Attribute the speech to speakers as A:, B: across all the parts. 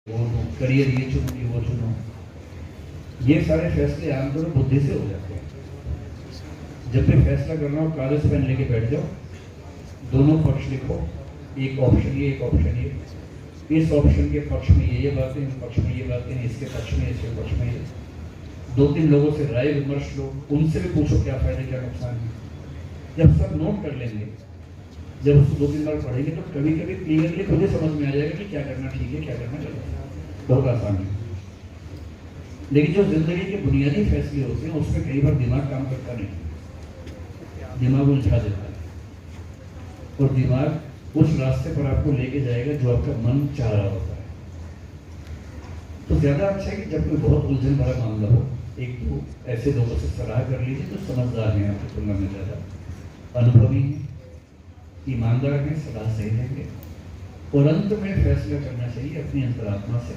A: वो करियर ये चुनूंगी वो चुनूं, ये सारे फैसले आमतौर पर बुद्धि से हो जाते हैं। जब भी फैसला करना हो कागज पेन लेके बैठ जाओ, दोनों पक्ष लिखो, एक ऑप्शन ये एक ऑप्शन ये, इस ऑप्शन के पक्ष में ये बातें, इस पक्ष में ये बातें, इसके पक्ष में इसके पक्ष में ये, दो तीन लोगों से राय विमर्श लो, उनसे भी पूछो क्या फायदे क्या नुकसान है। जब सब नोट कर लेंगे, जब उसको दो तीन बार पढ़ेंगे तो कभी कभी क्लियरली खुद ही समझ में आ जाएगा कि क्या करना ठीक है क्या करना गलत है। बहुत आसान है। लेकिन जो जिंदगी के बुनियादी फैसले होते हैं उसमें कई बार दिमाग काम करता नहीं, दिमाग उलझा देता है और दिमाग उस रास्ते पर आपको लेके जाएगा जो आपका मन चाह रहा होता है। तो ज्यादा अच्छा है कि जब कोई बहुत उलझन भरा मामला हो, एक दो ऐसे लोगों से सलाह कर लीजिए जो समझदार हैं, आपकी तुलना में ज्यादा अनुभवी हैं, ईमानदार हैं, सलाह सही देंगे और अंत में फैसला करना चाहिए अपनी अंतरात्मा से,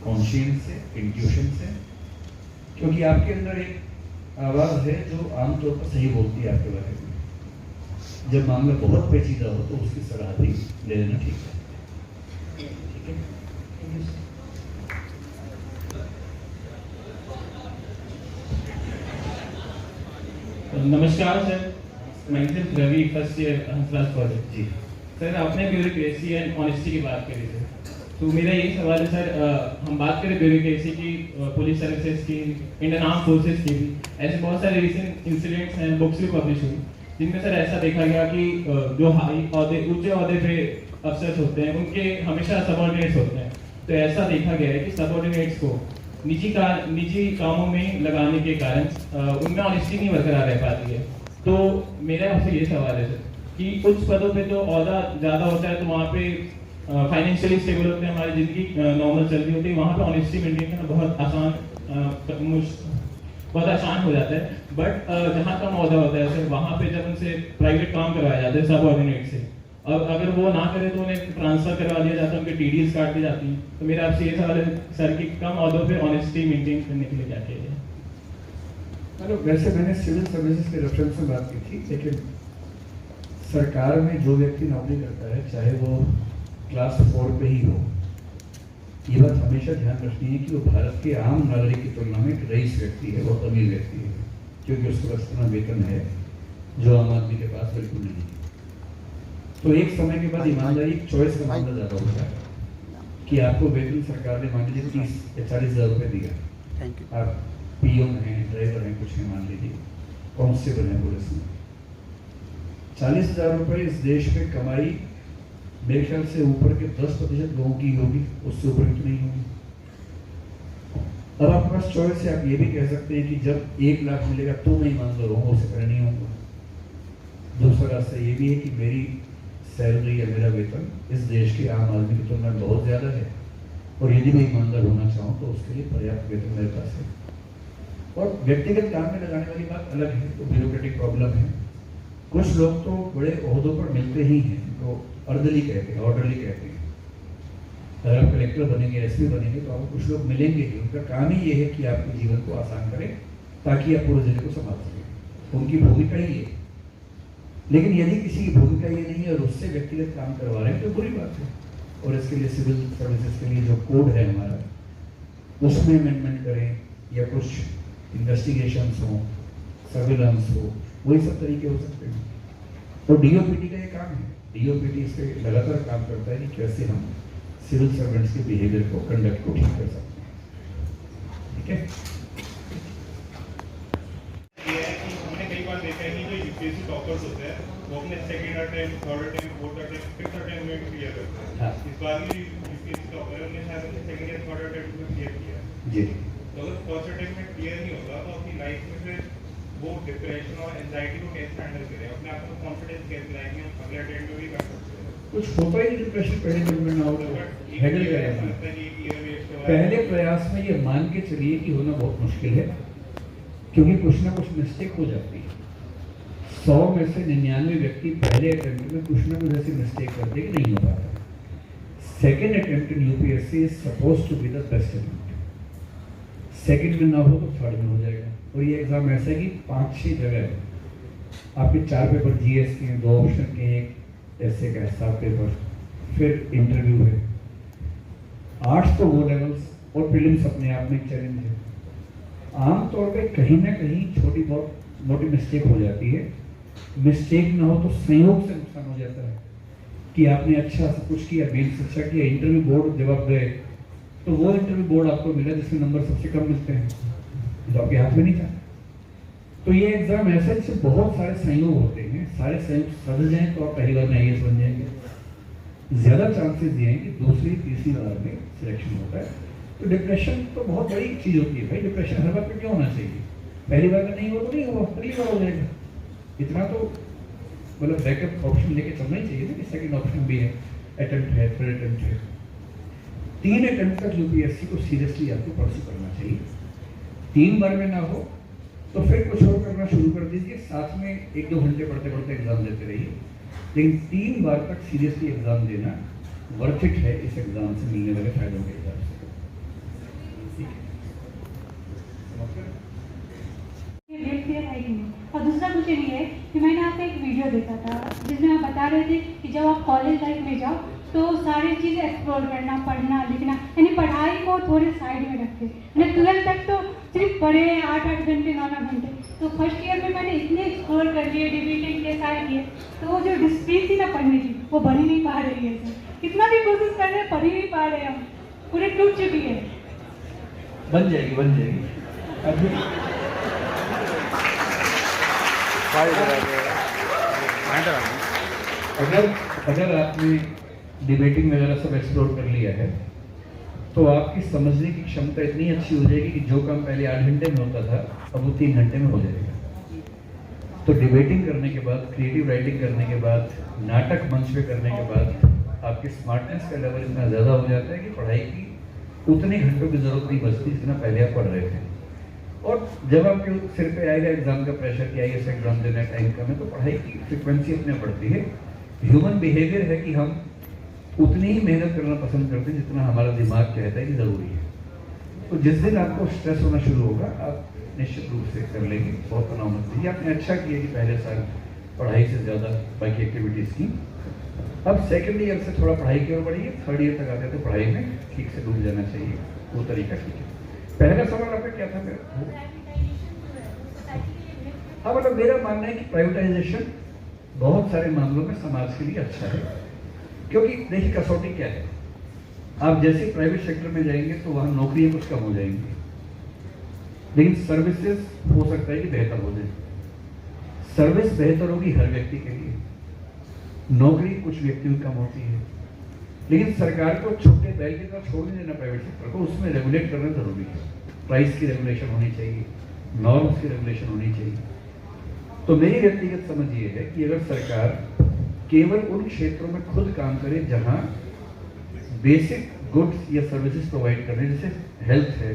A: कॉन्शियंस से, इंट्यूशन से, क्योंकि आपके अंदर एक आवाज है जो आमतौर पर सही बोलती है आपके बारे में। जब मामला बहुत पेचीदा हो तो उसकी सलाह भी ले लेना ठीक है। ठीक है,
B: नमस्कार सर, मैं Ravi, first year Hansraj college. जी सर, आपने ब्यूरोक्रेसी एंड ऑनेस्टी की बात करी थी, तो मेरा यही सवाल है सर, हम बात करें ब्यूरोक्रेसी की, पुलिस सर्विसेज की, इंडियन आर्म फोर्सेज की भी, ऐसे बहुत सारे रिसेंट इंसिडेंट्स हैं, बुक्स भी पब्लिश हुई, जिनमें सर ऐसा देखा गया कि जो हाई औहदे ऊंचे औहदे पे अफसर्स होते हैं उनके हमेशा सबऑर्डिनेट्स होते हैं। तो ऐसा देखा गया है कि सबऑर्डिनेट्स को निजी कामों में लगाने के कारण उनमें ऑनेस्टी नहीं बरकरार रह पाती है। तो मेरा आपसे ये सवाल है सर कि उच्च पदों पे तो औहदा ज़्यादा होता है, तो वहाँ पे फाइनेंशियली स्टेबल होते हैं, हमारी जिंदगी नॉर्मल चल रही होती है, वहाँ पे ऑनेस्टी मेंटेन करना बहुत आसान हो जाता है। बट जहाँ कम औहदा होता है सर, वहाँ पे जब उनसे प्राइवेट काम करवाया जाता है सबऑर्डिनेट से, अब अगर वो ना करे तो उन्हें ट्रांसफर करवा दिया जाता है, उनके टीडीएस काट दी जाती है। तो मेरा आपसे ये सवाल है सर कि कम औहदों पे ऑनेस्टी मेंटेन करने के लिए क्या किया जाए?
A: चलो, वैसे मैंने सिविल सर्विसेज के रेफरेंस में बात की थी, लेकिन सरकार में जो व्यक्ति नौकरी करता है, चाहे वो क्लास 4 पे ही हो, ये बात हमेशा ध्यान रखनी है कि वो भारत के आम नागरिक की तुलना में एक रईस व्यक्ति है, बहुत अमीर व्यक्ति है, क्योंकि उसके पास इतना वेतन है जो आम आदमी के पास बिल्कुल नहीं है। तो एक समय के बाद ईमानदारी चॉइस का मामला ज्यादा होता है कि आपको वेतन सरकार ने मान लीजिए 30 या 40 हज़ार रुपये दिया, आप पीओन हैं, ड्राइवर हैं, कुछ है, मान लीजिए कांस्टेबल हैं पुलिस में, 40 हज़ार रुपये इस देश में कमाई मेरे ख्याल से ऊपर के 10% लोगों की होगी, उससे ऊपर की तो नहीं होगी। अब आपके पास चॉइस है, आप ये भी कह सकते हैं कि जब 1 लाख मिलेगा तो मैं ईमानदार हूँ, उससे पहले नहीं होगा। दूसरा रास्ता ये भी है कि मेरी सैलरी या मेरा वेतन इस देश के आम आदमी की तुलना में बहुत ज़्यादा है और यदि मैं ईमानदार होना चाहूँ तो उसके लिए पर्याप्त वेतन मेरे पास है। और व्यक्तिगत काम में लगाने वाली बात अलग है, तो ब्यूरोक्रेटिक प्रॉब्लम है। कुछ लोग तो बड़े ओहदों पर मिलते ही हैं, तो अर्दली कहते हैं, ऑर्डरली कहते हैं। अगर आप कलेक्टर बनेंगे, एसपी बनेंगे तो आपको कुछ लोग मिलेंगे ही, उनका काम ही ये है कि आपके जीवन को आसान करें ताकि आप पूरे जिले को संभाल सकें, उनकी भूमिका ही है। लेकिन यदि किसी की भूमिका ये नहीं है और उससे व्यक्तिगत काम करवा रहे हैं तो बुरी बात है, और इसके लिए सिविल सर्विसेज के लिए जो कोड है हमारा, उसमें अमेंडमेंट करें या कुछ इन्वेस्टिगेशंस हो, सर्विलांस हो, वही सब तरीके हो सकते हैं। तो डीओपीटी का ये काम है, डीओपीटी इस पर लगातार काम करता है कि कैसे हम सिविल सर्वेंट्स के बिहेवियर को, कंडक्ट को ठीक कर सकते हैं। ठीक है,
C: हमने कई बार देखा है कि जो यूपीएससी टॉपर्स होते हैं वो अपने second attempt, third attempt, fourth attempt, fifth attempt में भी क्लियर करते हैं। इस बार भी यूपीएससी टॉपर है, उन्होंने शायद अपने सेकंड या थर्ड अटेम्प्ट में क्लियर किया
A: जी।
C: तो अगर फर्स्ट अटेम्प्ट में क्लियर नहीं होगा तो अपनी लाइफ में फिर वो डिप्रेशन और एंजाइटी को कैसे हैंडल करें, अपने आप को कॉन्फिडेंस कैसे लाएंगे, हम अगले अटेम्प्ट में भी कर सकते हैं।
A: कुछ होता ही डिप्रेशन पहले दिन में ना हो, हैंडल करें। पहले प्रयास में ये मान के चलिए कि होना बहुत मुश्किल है, क्योंकि कुछ ना कुछ मिस्टेक हो जाती है। 100 में से 99 व्यक्ति पहले अटेम्प्ट में कुछ ना कुछ ऐसी मिस्टेक करते कि नहीं हो पाता। Second attempt in UPSC is suppose to be the best attempt. Second में ना हो तो थर्ड में हो जाएगा। और ये एग्जाम ऐसा है कि 5-6 जगह है, आपके 4 पेपर जीएस के हैं, 2 ऑप्शन के, एक ऐसे का 7 पेपर, फिर इंटरव्यू है। आर्ट्स तो वो लेवल्स और प्रीलिम्स अपने आप में चैलेंज है। आमतौर पे कहीं ना कहीं छोटी बहुत मोटी मिस्टेक हो जाती है। मिस्टेक ना हो तो संयोग से नुकसान हो जाता है कि आपने अच्छा सब कुछ किया, मेंस अच्छा किया, इंटरव्यू बोर्ड जब आप गए तो वो इंटरव्यू बोर्ड आपको मिला जिसमें नंबर सबसे कम मिलते हैं, जो आपके हाथ में नहीं था। तो ये एग्जाम ऐसे से बहुत सारे संयोग होते हैं, सारे संयोग सज जाएं तो आप पहली बार में आईएएस बन जाएंगे। ज्यादा चांसेस ये हैं कि दूसरी तीसरी बार में सिलेक्शन होता है। तो डिप्रेशन तो बहुत बड़ी चीज होती है भाई, डिप्रेशन हर बार पे क्यों होना चाहिए? पहली बार में नहीं हो तो नहीं हुआ, अगली बार हो जाएगा। इतना तो मतलब बैकअप ऑप्शन लेके चलना ही चाहिए ना कि सेकंड ऑप्शन भी है, अटेम्प्ट है, थर्ड अटेम्प्ट है। 3 अटेम्प्ट तक यूपीएससी को सीरियसली आपको परस्यू करना चाहिए। 3 बार में ना हो तो फिर कुछ और करना शुरू कर दीजिए, साथ में 1-2 घंटे पढ़ते पढ़ते एग्जाम देते रहिए। लेकिन 3 बार तक सीरियसली एग्जाम देना वर्थ इट है इस एग्जाम से मिलने वाले फायदों के हिसाब से।
D: और दूसरा क्वेश्चन ये है कि मैंने आपका एक वीडियो देखा था जिसमें आप बता रहे थे कि जब आप कॉलेज लाइफ में जाओ तो सारी चीज़ें एक्सप्लोर करना, पढ़ना लिखना, यानी पढ़ाई को थोड़े साइड में रखते। मैंने 12th तक तो सिर्फ पढ़े 8-8 घंटे 9-9 घंटे, तो फर्स्ट ईयर में मैंने इतने एक्सप्लोर कर लिए, डिबेटिंग के सारे किए, तो वो जो डिस्प्लिन थी ना पढ़ने की वो बन ही नहीं पा रही है सर। कितना भी कोशिश कर रहे हैं पढ़ ही नहीं पा रहे, हम पूरे टूट चुकी है।
A: बन जाएगी, बन जाएगी। अगर आपने डिबेटिंग वगैरह सब एक्सप्लोर कर लिया है तो आपकी समझने की क्षमता इतनी अच्छी हो जाएगी कि जो काम पहले 8 घंटे में होता था अब वो 3 घंटे में हो जाएगा। तो डिबेटिंग करने के बाद, क्रिएटिव राइटिंग करने के बाद, नाटक मंच पे करने के बाद आपकी स्मार्टनेस का लेवल इतना ज़्यादा हो जाता है कि पढ़ाई की उतने घंटों की जरूरत नहीं बचती जितना पहले आप पढ़ रहे थे। और जब आपके सिर पे आएगा एग्जाम का प्रेशर कि आईएएस एग्जाम देना टाइम कम है तो पढ़ाई की फ्रिक्वेंसी अपने बढ़ती है। ह्यूमन बिहेवियर है कि हम उतनी ही मेहनत करना पसंद करते हैं जितना हमारा दिमाग कहता है कि ज़रूरी है। तो जिस दिन आपको स्ट्रेस होना शुरू होगा आप निश्चित रूप से कर लेंगे। बहुत तनाव मत लीजिए। आपने अच्छा किया कि पहले साल पढ़ाई से ज़्यादा बाकी एक्टिविटीज़ की। अब सेकेंड ईयर से थोड़ा पढ़ाई की ओर बढ़िए, थर्ड ईयर तक आते तो पढ़ाई में ठीक से डूब जाना चाहिए। वो तरीका ठीक है। पहला सवाल आपका क्या था मेरा? हाँ, मतलब मेरा मानना है कि प्राइवेटाइजेशन बहुत सारे मामलों में समाज के लिए अच्छा है, क्योंकि देखिए कसौटी क्या है, आप जैसे प्राइवेट सेक्टर में जाएंगे तो वहां नौकरियां कुछ कम हो जाएंगी, लेकिन सर्विसेज हो सकता है कि बेहतर हो जाए। सर्विस बेहतर होगी हर व्यक्ति के लिए, नौकरी कुछ व्यक्तियों की कम होती है। लेकिन सरकार को छोटे बैल की तरह छोड़ नहीं देना प्राइवेट सेक्टर को, उसमें रेगुलेट करना जरूरी है। प्राइस की रेगुलेशन होनी चाहिए, नॉर्म्स की रेगुलेशन होनी चाहिए। तो मेरी व्यक्तिगत समझ ये है कि अगर सरकार केवल उन क्षेत्रों में खुद काम करे जहां बेसिक गुड्स या सर्विसेज प्रोवाइड करने, जैसे हेल्थ है,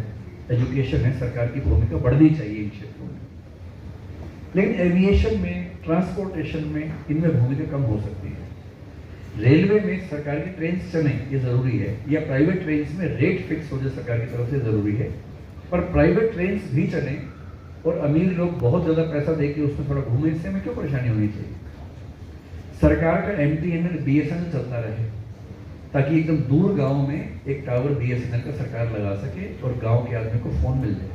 A: एजुकेशन है, सरकार की भूमिका बढ़नी चाहिए इन क्षेत्रों में। लेकिन एविएशन में, ट्रांसपोर्टेशन में इनमें भूमिका कम हो सकती है। रेलवे में सरकार की ट्रेन चले ये जरूरी है, या प्राइवेट ट्रेन में रेट फिक्स हो जाए सरकार की तरफ से जरूरी है। पर प्राइवेट ट्रेन भी चले और अमीर लोग बहुत ज्यादा पैसा देके उसमें थोड़ा घूमे, इससे हमें क्यों परेशानी होनी चाहिए? सरकार का MTNL BSNL चलता रहे ताकि एकदम दूर गांव में एक टावर BSNL का सरकार लगा सके और गांव के आदमी को फोन मिल जाए।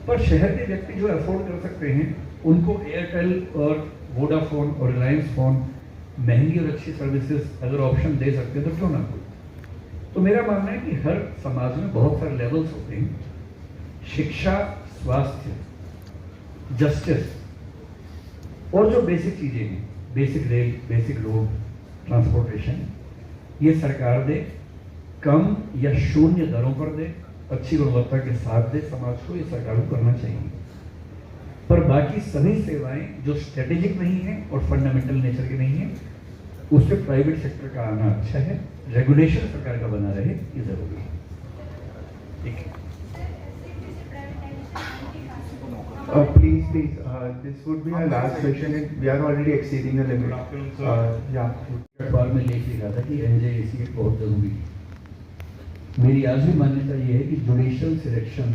A: पर शहर के व्यक्ति जो अफोर्ड कर सकते हैं उनको एयरटेल और वोडाफोन और रिलायंस फोन महंगी और अच्छी सर्विसेज अगर ऑप्शन दे सकते हैं तो क्यों ना कोई। तो मेरा मानना है कि हर समाज में बहुत सारे लेवल्स होते हैं, शिक्षा, स्वास्थ्य, जस्टिस और जो बेसिक चीजें हैं, basic rail, basic road, transportation, ये सरकार दे, कम या शून्य दरों पर दे, अच्छी गुणवत्ता के साथ दे समाज को, ये सरकार को करना चाहिए। पर बाकी सभी सेवाएं जो स्ट्रेटेजिक नहीं है और फंडामेंटल नेचर की नहीं है, उससे प्राइवेट सेक्टर का आना अच्छा है। रेगुलेशन सरकार का बना रहे ये जरूरी है। ठीक है।
E: Please, this would be our last question and we are already exceeding the limit.
A: अखबार में लेख लिखा था कि NJAC बहुत जरूरी है। मेरी आज भी मान्यता ये है कि जुडिशियल सिलेक्शन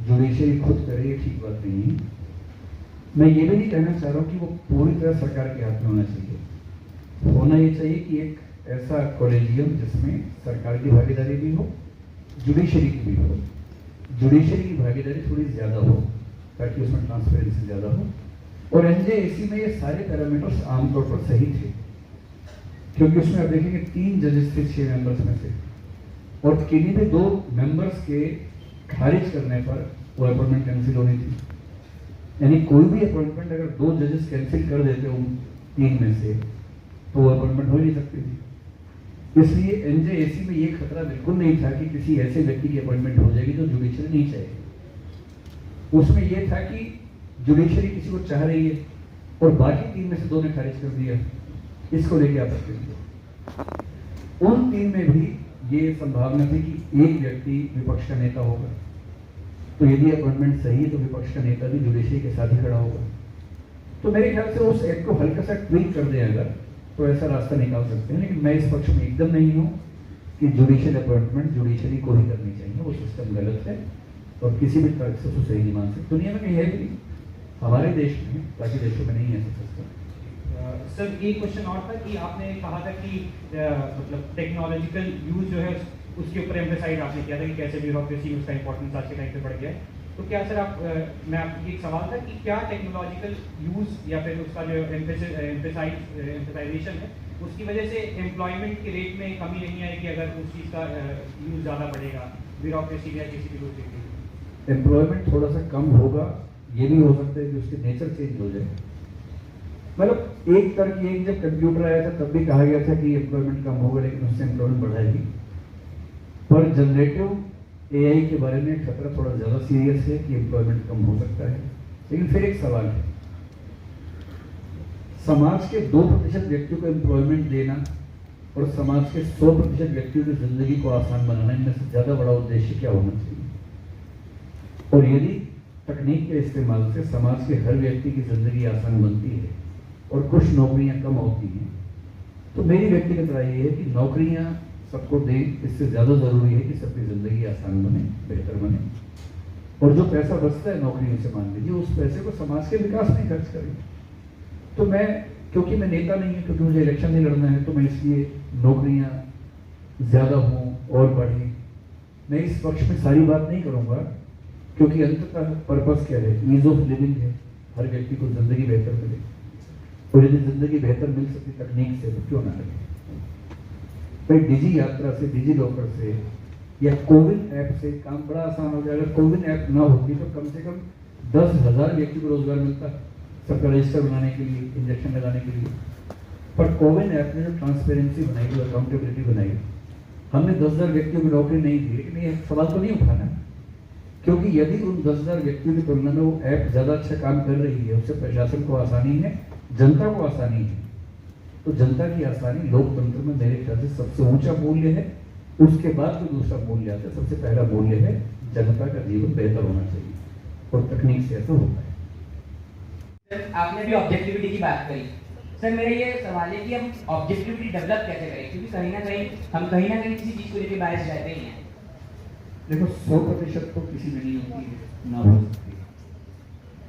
A: जुडिशियरी खुद करे ये ठीक बात नहीं है। मैं ये भी नहीं कहना चाह रहा हूँ कि वो पूरी तरह सरकार के हाथ में होना चाहिए। होना ये चाहिए कि एक ऐसा कॉलेजियम जिसमें सरकार की भागीदारी भी हो, जुडिशरी की भी हो, जुडिशरी की भागीदारी थोड़ी ज़्यादा हो ताकि उसमें ट्रांसपेरेंसी ज़्यादा हो। और एनजेएसी में ये सारे पैरामीटर्स आमतौर पर सही थे, क्योंकि उसमें आप देखेंगे 3 जजेस थे 6 मेंबर्स में से, और किन्हीं भी 2 मेंबर्स के खारिज करने पर वो अपॉइंटमेंट कैंसिल होनी थी। यानी कोई भी अपॉइंटमेंट अगर 2 जजेस कैंसिल कर देते उन 3 में से तो वो अपॉइंटमेंट हो ही नहीं सकती थी। इसलिए एनजेएसी में ये खतरा बिल्कुल नहीं था कि किसी ऐसे व्यक्ति की अपॉइंटमेंट हो जाएगी जो जुडिशरी नहीं चाहेगी। उसमें यह था कि जुडिशरी किसी को चाह रही है और बाकी 3 में से 2 ने खारिज कर दिया, इसको लेके आपत्ति थी। उन 3 में भी ये संभावना थी कि एक व्यक्ति विपक्ष का नेता होगा, तो यदि अपॉइंटमेंट सही है तो विपक्ष का नेता भी जुडिशरी के साथ ही खड़ा होगा। तो मेरे ख्याल से उस एक्ट को हल्का सा ट्वीक कर दें अगर, तो ऐसा रास्ता निकाल सकते हैं। लेकिन मैं इस पक्ष में एकदम नहीं हूँ कि जुडिशियल अपॉइंटमेंट जुडिशरी को ही करनी चाहिए, वो सिस्टम गलत है और किसी भी तरह से उसे सही नहीं मान सकते। दुनिया में कहीं है भी नहीं, हमारे देश में, बाकी देशों में नहीं है ऐसा सिस्टम।
F: सर एक क्वेश्चन और था कि आपने कहा था कि मतलब टेक्नोलॉजिकल यूज जो है उसके ऊपर एम्फेसाइज आपने किया था कि कैसे ब्यूरोक्रेसी उसका इंपॉर्टेंस आज के टाइम पे बढ़ गया है। तो क्या सर आप मैं आपकी एक सवाल था कि क्या टेक्नोलॉजिकल यूज या फिर उसका जो एम्फेसाइजेशन है उसकी वजह से एम्प्लॉयमेंट के रेट में कमी नहीं आएगी अगर उस चीज़ का यूज ज़्यादा बढ़ेगा ब्यूरोक्रेसी या किसी भी दूसरी चीज़?
A: एम्प्लॉयमेंट थोड़ा सा कम होगा, ये भी हो सकता है कि उसके नेचर चेंज हो जाए। मतलब एक तरह की जब कंप्यूटर आया था तब भी कहा गया था कि एम्प्लॉयमेंट कम होगा, लेकिन उससे एम्प्लॉयमेंट बढ़ाएगी। पर जनरेटिव एआई के बारे में खतरा थोड़ा ज़्यादा सीरियस है कि एम्प्लॉयमेंट कम हो सकता है। लेकिन फिर एक सवाल है, समाज के 2% व्यक्तियों को एम्प्लॉयमेंट देना और समाज के 100% व्यक्तियों की जिंदगी को आसान बनाना, इनमें से ज़्यादा बड़ा उद्देश्य क्या होना चाहिए? और यदि तकनीक के इस्तेमाल से समाज के हर व्यक्ति की जिंदगी आसान बनती है और कुछ नौकरियां कम होती हैं, तो मेरी व्यक्तिगत राय ये है कि नौकरियां सबको दें, इससे ज़्यादा ज़रूरी है कि सबकी ज़िंदगी आसान बने, बेहतर बने। और जो पैसा बचता है नौकरियों से, मान लीजिए, उस पैसे को समाज के विकास में खर्च करें। तो मैं, क्योंकि मैं नेता नहीं है, क्योंकि मुझे इलेक्शन नहीं लड़ना है, तो मैं इसलिए नौकरियां ज़्यादा हों और बढ़ें, मैं इस पक्ष में सारी बात नहीं करूँगा, क्योंकि अंततः पर्पस क्या है? ईज ऑफ लिविंग है, हर व्यक्ति को ज़िंदगी बेहतर मिले। और यदि ज़िंदगी बेहतर मिल सकती तकनीक से, तो क्यों ना लगे? भाई डिजी यात्रा से, डिजी लॉकर से या कोविन ऐप से काम बड़ा आसान हो जाएगा। कोविन ऐप ना होती तो कम से कम 10,000 व्यक्ति को रोजगार मिलता सबका रजिस्टर बनाने के लिए, इंजेक्शन लगाने के लिए। पर कोविन ऐप ने जो ट्रांसपेरेंसी बनाई, जो अकाउंटेबिलिटी बनाई, हमने 10,000 व्यक्तियों की नौकरी नहीं दी। लेकिन ये सवाल तो नहीं उठाना, क्योंकि यदि उन 10,000 व्यक्तियों की तुलना में वो ऐप ज़्यादा अच्छा काम कर रही है, उससे प्रशासन को आसानी है, जनता को आसानी है, तो जनता की आसानी लोकतंत्र में मेरे ख्याल से सबसे ऊंचा मूल्य है। उसके बाद जो दूसरा मूल्य आता है, सबसे पहला मूल्य है जनता का जीवन बेहतर होना चाहिए, और तकनीक से ऐसा होता है।
G: सर आपने भी ऑब्जेक्टिविटी की बात करी। सर मेरा ये सवाल है कि हम ऑब्जेक्टिविटी डेवलप कैसे करें, क्योंकि कहीं ना कहीं किसी चीज़ को लेकर बायस रहते ही हैं।
A: देखो 100% तो किसी में नहीं होती है, ना हो सकती है।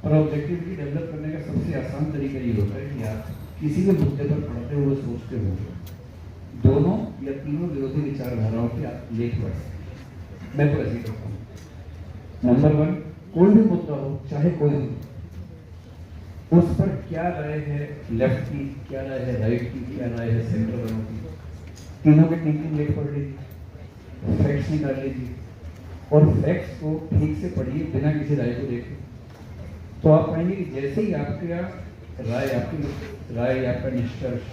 A: और ऑब्जेक्टिविटी डेवलप करने का सबसे आसान तरीका ये होता है कि आप किसी भी मुद्दे पर पढ़ते हुए सोचते हो, दोनों या तीनों विरोधी विचारधाराओं के आप लेख पढ़ सकते। मैं तो ऐसे करता हूँ। नंबर 1, कोई भी मुद्दा हो, चाहे कोई भी, उस पर क्या राय है लेफ्ट की, क्या राय है राइट की, क्या राय है सेंटर वालों की, तीनों के 3 लेख पढ़ लीजिए, फैक्ट्स निकाल लीजिए, और फैक्ट्स को ठीक से पढ़िए बिना किसी राय को देखे। तो आप पाएंगे कि जैसे ही आपकी राय, आपका निष्कर्ष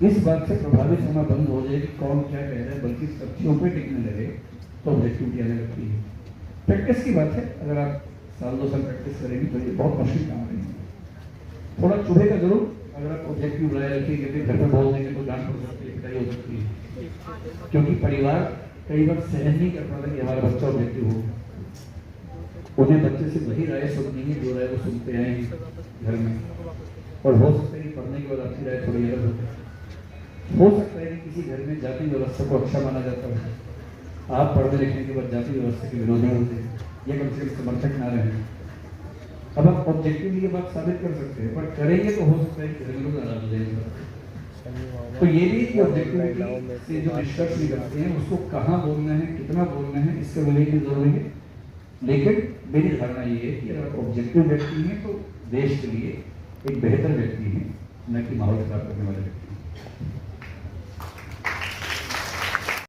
A: इस बात से प्रभावित होना बंद हो जाए कि कौन क्या कह रहा है, बल्कि तथ्यों पे टिकने लगे, तो ऑब्जेक्टिविटी आने लगती है। प्रैक्टिस की बात है, अगर आप 1-2 साल प्रैक्टिस करेंगे तो ये बहुत मुश्किल काम है। थोड़ा चुभेगा जरूर, अगर आप ऑब्जेक्टिव राय रखेंगे, फिर घर में बोल देंगे तो डांट पड़ सकती है, पिटाई हो सकती है, क्योंकि परिवार कई बार सहन नहीं कर पाता कि हमारा बच्चा ऑब्जेक्टिव हो। उन्हें बच्चे से वही राय सुननी है जो राय वो सुनते आए हैं घर में, और हो सकता है कि पढ़ने के बाद आपकी राय थोड़ी अलग हो सकता है कि किसी घर में जाति व्यवस्था को अच्छा माना जाता है, आप पढ़ने लिखने के बाद जाति व्यवस्था के विरोधी होते हैं, ये कम से कम समर्थक ना रहे। अब आप ऑब्जेक्टिवली ये बात साबित कर सकते हैं, पर करेंगे तो हो सकता है कि घर में लोग नाराज हो जाएंगे। तो ये भी कि ऑब्जेक्टिविटी से जो निष्कर्ष निकलते हैं उसको कहाँ बोलना है, कितना बोलना है, इससे बोलने की जरूरी है। लेकिन मेरी धारणा ये है कि अगर ऑब्जेक्टिव व्यक्ति हैं तो देश के लिए एक बेहतर व्यक्ति हैं, न कि माहौल खराब करने वाले व्यक्ति।